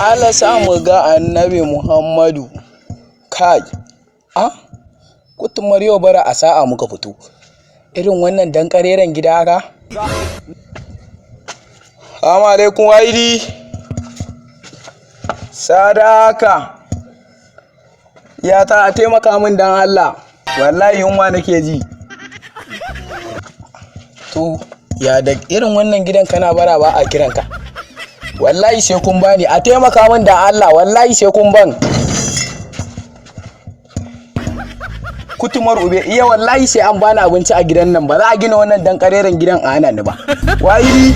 Allah sa mu ga annabi Muhammadu. Kai, kutumar yau bara a sa'a muka fito. Irin wannan dan kareren gida haka? Assalamu alaikum Waidi. Sadaka. Ya ta taimaka min dan Allah. Wallahi yunwa nake ji. To, ya da irin wannan gidan kana bara ba a kiranka. Wallahi sai kun bani, a taimaka min da Allah, wallahi sai kun ban. Kutumar ube, iya wallahi sai an bani abinci a gidan nan, ba za a gina wannan dan kareren gidan a hana ni ba. Waidi,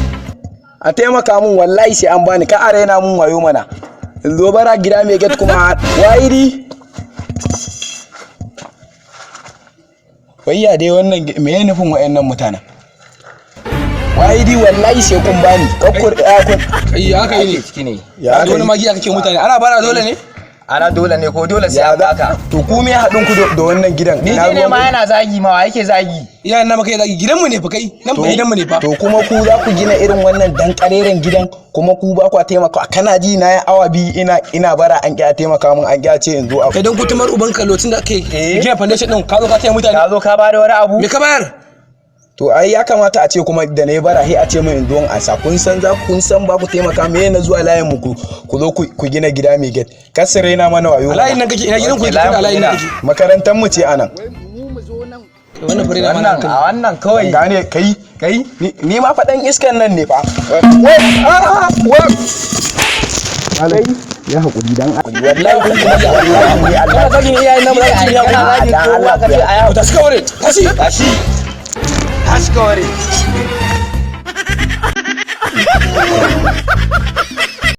a taimaka min wallahi sai an bani, ka arena mun wayo mana. In zo bara gida mai get kuma Waidi. Wayya dai wannan me ya nufin wayannan mutanen? Waidi wallahi sai kun bani kakkur kun haka yi ne ciki ne ya wani magiya kake mutane ana bara dole ne ko dole sai an baka to ku me hadin ku da wannan gidan ni ne ma yana zagi ma yake zagi iyayen na maka zagi gidan mu ne fa kai nan ba gidan mu ne fa to kuma ku za ku gina irin wannan dan kareren gidan kuma ku ba ku taimaka kana ji na ya awa biyu ina bara an kiya taimaka mun an kiya ce in zo kai dan kutumar uban kallotin da ake gina foundation din ka zo ka taya mutane ka zo ka bada wani abu me ka bayar to ai ya kamata a ce kuma da nayi bara sai a ce min in zo a sa kun san ba ku taimaka me yana zuwa layin mu ku zo ku gina gida mai gate kasare na mana wayo layin nan kake ina gidan ku kike layin nan kake makarantar mu ce anan wannan fure na mana a wannan kawai gane kai ni ma fadan iskan nan ne fa alai ya hakuri dan wallahi kun kuma wallahi Allah ka gina iyayen nan ba za ki ya Allah ka ce aya ta suka wore tashi Askore.